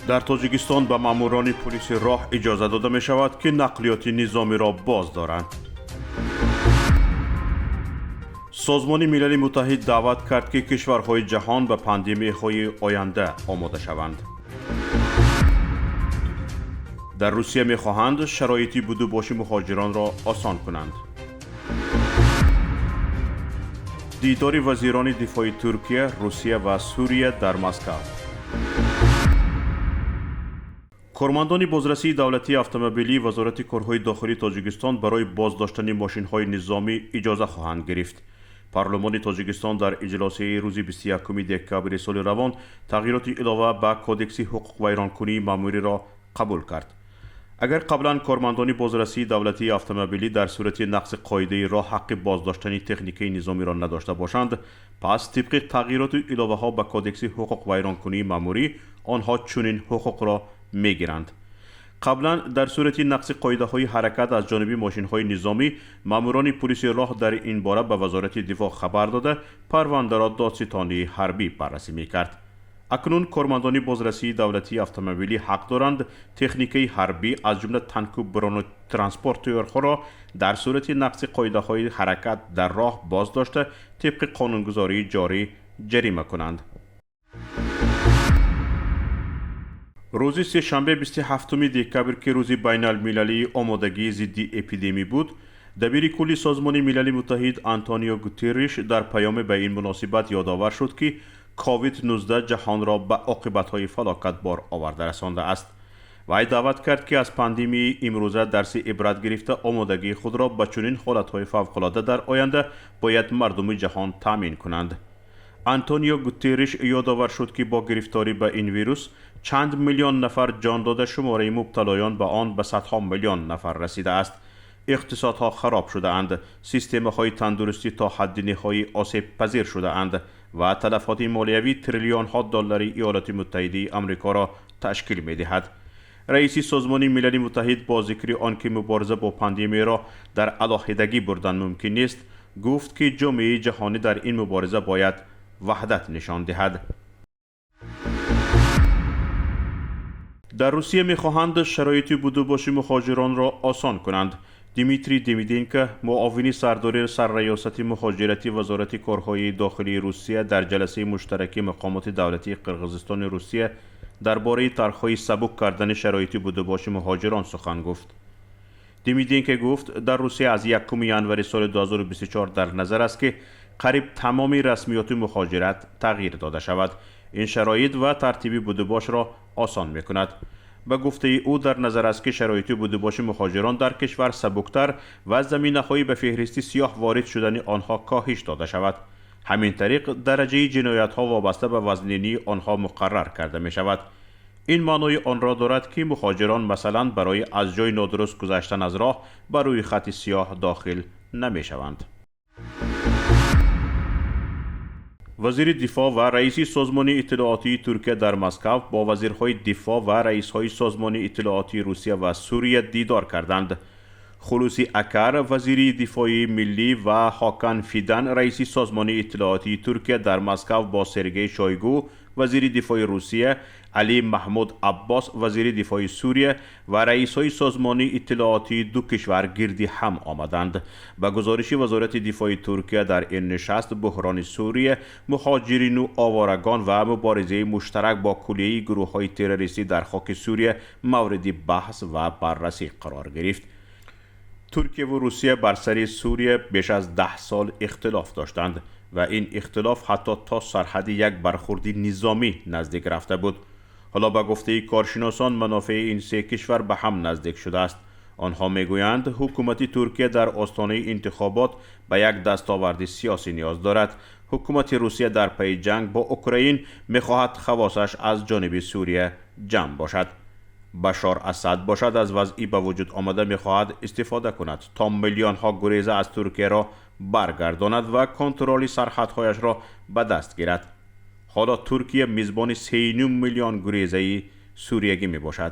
در تاجیکستان به ماموران پلیس راه اجازه داده می شود که نقلیات نظامی را باز دارند. سازمان ملل متحد دعوت کرد که کشورهای جهان به پاندمی های آینده آماده شوند. در روسیه می خواهند شرایط بدوباش مهاجران را آسان کنند. دیدار وزیران دفاع ترکیه، روسیه و سوریه در مسکو. کارمندان بازرسی دولتی اتومبیلی وزارت کارهای داخلی تاجیکستان برای بازداشتن ماشین‌های نظامی اجازه خواهند گرفت. پارلمان تاجیکستان در اجلاس روز 21 دکامبر سال روان تغییرات علاوه به کودکس حقوق ویرانکنی ماموری را قبول کرد. اگر قبلا کارمندان بازرسی دولتی اتومبیلی در صورت نقض قاعده راه حق بازداشتن تکنیکی نظامی را نداشته باشند، پس طبق تغییرات علاوه ها به کودکس حقوق ویرانکنی ماموری آنها چنین حقوق را میگیرند. قبلا در صورت نقض قاعده های حرکت از جانب ماشین های نظامی، ماموران پلیس راه در این باره به وزارت دفاع خبر داده پرونده را دادستانی حربی بررسی میکرد. اکنون کارمندان بازرسی دولتی اتومبیلی حق دارند تکنیکی حربی از جمله تانک و بران و ترانسپورتورها را در صورت نقض قاعده های حرکت در راه بازداشته طبق قانونگذاری جاری جریمه کنند. روز سه‌شنبه 27 دکامبر که روز بین المللی آمادگی ضد اپیدمی بود، دبیر کل سازمان ملل متحد آنتونیو گوترش در پیام به این مناسبت یادآور شد که کووید 19 جهان را به عاقبت‌های فلاکتبار آورده رسانده است. وی دعوت کرد که از پاندمی امروزه درس عبرت گرفته آمادگی خود را به چنین حالت‌های فوق‌العاده در آینده باید مردم جهان تامین کنند. آنتونیو گوترش یادآور شد که با گرفتاری به این ویروس چند میلیون نفر جان داده شماره مبتلایان به آن به صدها میلیون نفر رسیده است. اقتصادها خراب شده اند، سیستم‌های تندرستی تا حد نهایی آسیب پذیر شده اند و تلفات مالیوی تریلیون ها دلار ایالات متحده آمریکا را تشکیل می‌دهد. رئیس سازمان ملل متحد با ذکر آنکه مبارزه با پاندمی را در علاهیدگی بردن ممکن نیست، گفت که جامعه جهانی در این مبارزه باید وحدت نشان دهد. در روسیه می‌خواهند شرایط بدوباش مهاجران را آسان کنند. دیمیتری دیمیدینکو، معاون سردار سرریاست مهاجرتی وزارت کارهای داخلی روسیه در جلسه مشترک مقامات دولتی قرقیزستان روسیه درباره طرح‌های سبک کردن شرایط بدوباش مهاجران سخن گفت. دیمیدینکو گفت در روسیه از 1 ژانویه سال 2024 در نظر است که قریب تمام رسمیات مهاجرت تغییر داده شود. این شرایط و ترتیب بدوباش را آسان می‌کند. به گفته او در نظر است که شرایط بدوباش مهاجران در کشور سبکتر و زمینه‌های به فهرست سیاه وارد شدن آنها کاهش داده شود. همین طریق درجه جنایت‌ها وابسته به وزنینی آنها مقرر کرده می شود. این معنای آن را دارد که مهاجران مثلا برای از جای نادرست گذشتن از راه بر روی خط سیاه داخل نمی شوند. وزیر دفاع و رئیس سازمان اطلاعاتی ترکیه در مسکو با وزیرهای دفاع و رئیس‌های سازمان اطلاعاتی روسیه و سوریه دیدار کردند. خلوصی اکر وزیر دفاع ملی و هاکان فیدان رئیس سازمان اطلاعاتی ترکیه در مسکو با سرگئی شویگو وزیر دفاع روسیه، علی محمود عباس وزیر دفاع سوریه و رئیس‌های سازمان اطلاعاتی دو کشور گردی هم آمدند. به گزارش وزارت دفاع ترکیه در این نشست بحران سوریه، مهاجرین و آوارگان و مبارزه مشترک با کلیه گروه‌های تروریستی در خاک سوریه مورد بحث و بررسی قرار گرفت. ترکیه و روسیه بر سر سوریه بیش از 10 سال اختلاف داشتند و این اختلاف حتی تا سرحد یک برخورد نظامی نزدیک رفته بود. حالا به گفته کارشناسان منافع این سه کشور به هم نزدیک شده است. آنها میگویند حکومت ترکیه در آستانه انتخابات به یک دستاورد سیاسی نیاز دارد. حکومت روسیه در پی جنگ با اوکراین میخواهد خواصش از جانب سوریه جمع باشد. بشار اسد باشد از وضعی به وجود آمده میخواهد استفاده کند تا میلیون ها گریزه از ترکیه را برگرداند و کنترل سرحدهایش را به دست گیرد. حالا ترکیه میزبان 3.5 میلیون گریزه سوریگی می باشد.